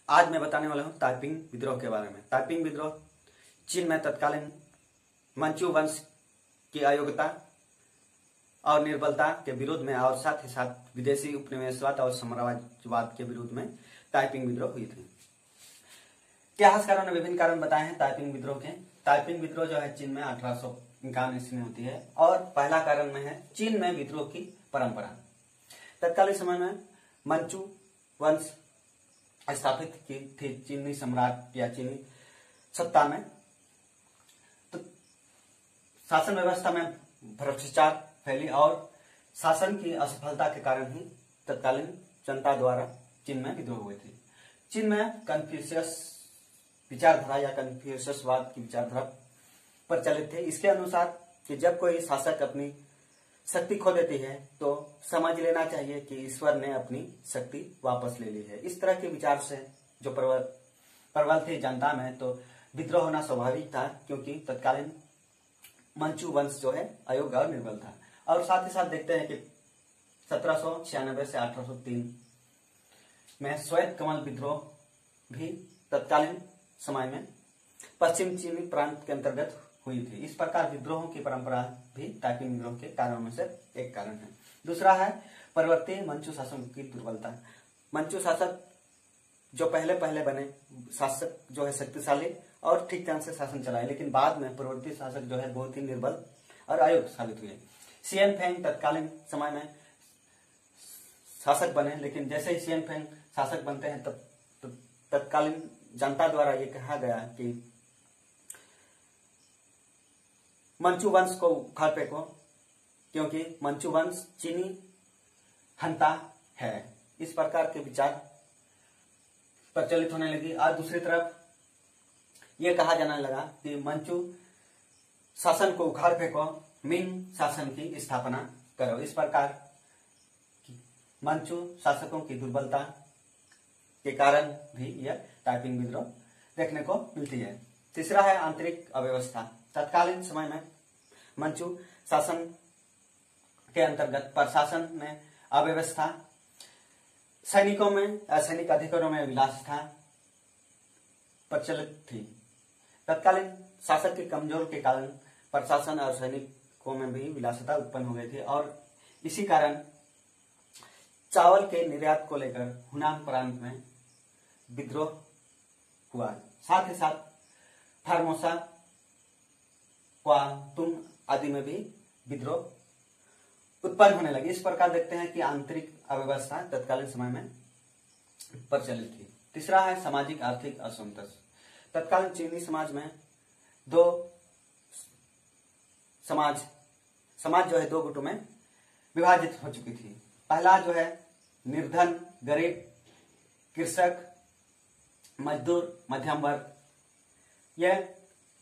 आज मैं बताने वाला हूँ ताइपिंग विद्रोह के बारे में। ताइपिंग विद्रोह चीन में तत्कालीन मंचू वंश की अयोग्यता और निर्बलता के विरोध में और साथ ही साथ विदेशी उपनिवेशवाद और साम्राज्यवाद के विरोध में ताइपिंग विद्रोह हुई थी। इतिहासकारों ने विभिन्न कारण बताए हैं ताइपिंग विद्रोह के। ताइपिंग विद्रोह जो है चीन में 1851 ईस्वी में होती है और पहला कारण में है चीन में विद्रोह की परंपरा। तत्कालीन समय में मंचू वंश स्थापित की थी चीनी सम्राट या चीनी सत्ता में, तो शासन व्यवस्था में भ्रष्टाचार फैली और शासन की असफलता के कारण ही तत्कालीन जनता द्वारा चीन में विद्रोह हुए थे। चीन में कन्फ्यूशियस विचारधारा या कन्फ्यूशियसवाद की विचारधारा प्रचलित थे। इसके अनुसार कि जब कोई शासक अपनी शक्ति खो देती है तो समझ लेना चाहिए कि ईश्वर ने अपनी शक्ति वापस ले ली है। इस तरह के विचार से जो प्रबल थे जनता में, तो विद्रोह होना स्वाभाविक था, क्योंकि तत्कालीन मंचू वंश जो है अयोग्य और निर्बल था। और साथ ही साथ देखते हैं कि 1796 से 1803 में श्वेत कमल विद्रोह भी तत्कालीन समय में पश्चिम चीनी प्रांत के अंतर्गत हुई थी। इस प्रकार विद्रोहों की परंपरा भी ताइपिंग विद्रोह के कारणों में से एक कारण है। दूसरा है परवर्ती मंचू शासन की दुर्बलता। मंचू शासक जो पहले बने शासक जो है शक्तिशाली और ठीक ढंग से शासन चलाए, लेकिन बाद में परवर्ती शासक जो है बहुत ही निर्बल और अयोग्य साबित हुए। सियन फेंग तत्कालीन समय में शासक बने, लेकिन जैसे ही सियन फेंग शासक बनते हैं तब तत्कालीन जनता द्वारा ये कहा गया कि मंचू वंश को उखाड़ फेंको, क्योंकि मंचू वंश चीनी हंता है। इस प्रकार के विचार प्रचलित होने लगी। और दूसरी तरफ यह कहा जाने लगा कि मंचू शासन को उखाड़ फेंको, मिंग शासन की स्थापना करो। इस प्रकार मंचू शासकों की दुर्बलता के कारण भी यह ताइपिंग विद्रोह देखने को मिलती है। तीसरा है आंतरिक अव्यवस्था। तत्कालीन समय में मंचू शासन के अंतर्गत प्रशासन में अव्यवस्था, सैनिकों में सैनिक अधिकारियों में विलासिता प्रचलित थी। तत्कालीन शासक के कमजोर के कारण प्रशासन और सैनिकों में भी विलासिता उत्पन्न हो गई थी और इसी कारण चावल के निर्यात को लेकर हुनान प्रांत में विद्रोह हुआ। साथ ही साथ फार्मोसा, क्वांतुम आदि में भी विद्रोह उत्पन्न होने लगी। इस प्रकार देखते हैं कि आंतरिक अव्यवस्था तत्कालीन समय में प्रचलित थी। तीसरा है सामाजिक आर्थिक असंतोष। तत्कालीन चीनी समाज में दो समाज जो है दो गुटों में विभाजित हो चुकी थी। पहला जो है निर्धन गरीब कृषक मजदूर मध्यम वर्ग, यह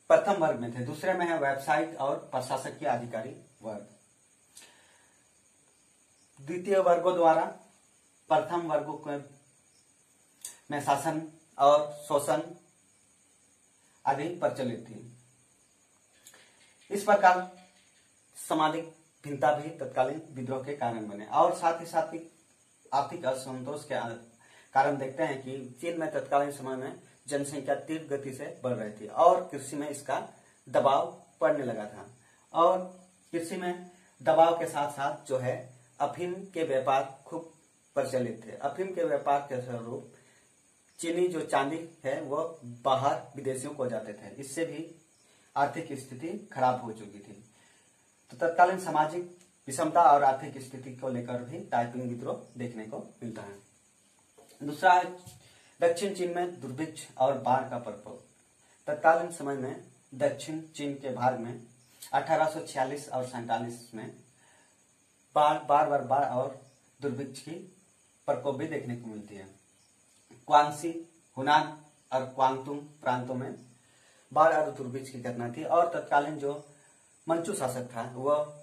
प्रथम वर्ग में थे। दूसरे में है व्यावसायिक और प्रशासकीय अधिकारी वर्ग। द्वितीय वर्गों द्वारा प्रथम वर्गों में शासन और शोषण आदि प्रचलित थी। इस प्रकार सामाजिक भिन्नता भी तत्कालीन विद्रोह के कारण बने। और साथ ही आर्थिक असंतोष के कारण देखते हैं कि चीन में तत्कालीन समय में जनसंख्या तीव्र गति से बढ़ रही थी और कृषि में इसका दबाव पड़ने लगा था। और कृषि में दबाव के साथ साथ जो है अफीम के व्यापार खूब प्रचलित थे। अफीम के व्यापार के स्वरूप चीनी जो चांदी है वो बाहर विदेशियों को जाते थे। इससे भी आर्थिक स्थिति खराब हो चुकी थी। तो तत्कालीन सामाजिक विषमता और आर्थिक स्थिति को लेकर भी ताइपिंग विद्रोह देखने को मिलता है। दूसरा है दक्षिण चीन में दुर्भिक्ष और बाढ़ का प्रकोप। तत्कालीन समय में दक्षिण चीन के भाग में 1846 और 47 में बार और दुर्भिक्ष की प्रकोप भी देखने को मिलती है। क्वांसी, हुनान और क्वांतुम प्रांतों में बाढ़ और दुर्भिक्ष की घटना थी और तत्कालीन जो मंचू शासक था वह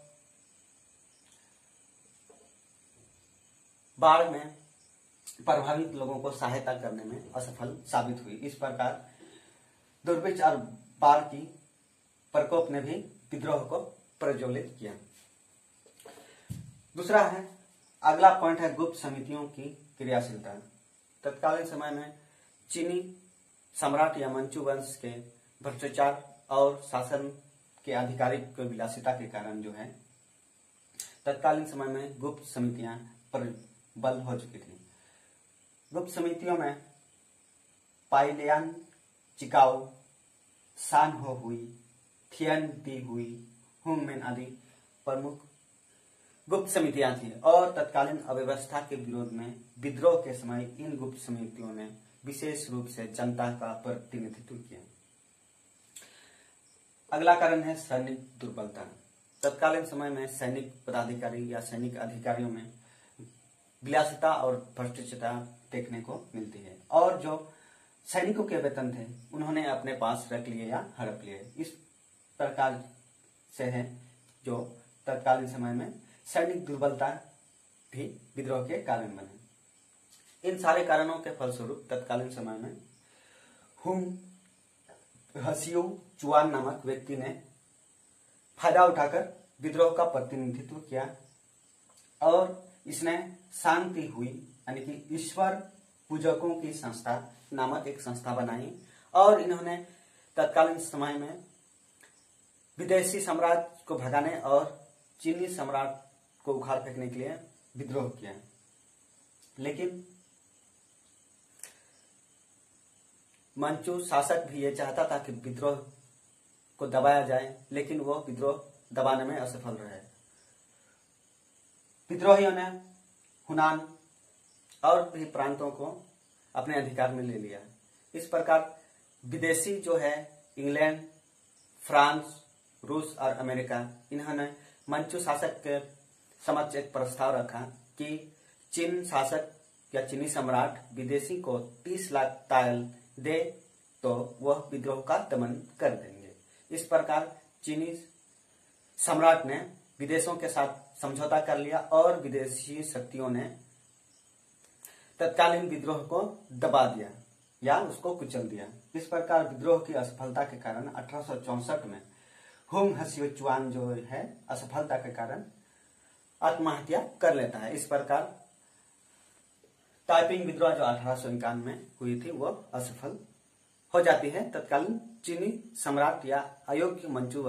बाढ़ में प्रभावित लोगों को सहायता करने में असफल साबित हुई। इस प्रकार दुर्भिक्ष और बाढ़ की प्रकोप ने भी विद्रोह को प्रज्वलित किया। दूसरा है अगला पॉइंट है गुप्त समितियों की क्रियाशीलता। तत्कालीन समय में चीनी सम्राट या मंचू वंश के भ्रष्टाचार और शासन के आधिकारिक विलासिता के कारण जो है तत्कालीन समय में गुप्त समितियां प्रबल हो चुकी थी। गुप्त समितियों में पाइलियान चिकाओ, सान हो हुई, थियन दी हुई, हुंगमेन आदि प्रमुख गुप्त समितियां थी और तत्कालीन अव्यवस्था के विरोध में विद्रोह के समय इन गुप्त समितियों ने विशेष रूप से जनता का प्रतिनिधित्व किया। अगला कारण है सैनिक दुर्बलता। तत्कालीन समय में सैनिक पदाधिकारी या सैनिक अधिकारियों में विलासिता और भ्रष्टाचार देखने को मिलती है और जो सैनिकों के वेतन थे उन्होंने अपने पास रख लिए या हड़प लिए। इस प्रकार से है जो तत्कालीन समय में सैनिक दुर्बलता भी विद्रोह के कारण बने। इन सारे कारणों के फलस्वरूप तत्कालीन समय में हुंग हसियो चुआन नामक व्यक्ति ने फायदा उठाकर विद्रोह का प्रतिनिधित्व किया और इसने शांति हुई यानी कि ईश्वर पूजकों की संस्था नामक एक संस्था बनाई और इन्होंने तत्कालीन समय में विदेशी साम्राज्य को भगाने और चीनी सम्राट को उखाड़ फेंकने के लिए विद्रोह किया। लेकिन मंचू शासक भी ये चाहता था कि विद्रोह को दबाया जाए, लेकिन वो विद्रोह दबाने में असफल रहे। विद्रोहियों ने हुनान और भी प्रांतों को अपने अधिकार में ले लिया। इस प्रकार विदेशी जो है इंग्लैंड, फ्रांस, रूस और अमेरिका, इन्होंने मंचू शासक के समक्ष एक प्रस्ताव रखा कि चीन शासक या चीनी सम्राट विदेशी को 30 लाख तायल दे तो वह विद्रोह का दमन कर देंगे। इस प्रकार चीनी सम्राट ने विदेशों के साथ समझौता कर लिया और विदेशी शक्तियों ने तत्कालीन विद्रोह को दबा दिया या उसको कुचल दिया। इस प्रकार विद्रोह की असफलता के कारण 1864 में हुंग हसियो चुआन जो है असफलता के कारण आत्महत्या कर लेता है। इस प्रकार ताइपिंग विद्रोह जो 1851 में हुई थी वो असफल हो जाती है। तत्कालीन चीनी सम्राट या अयोग्य मंचू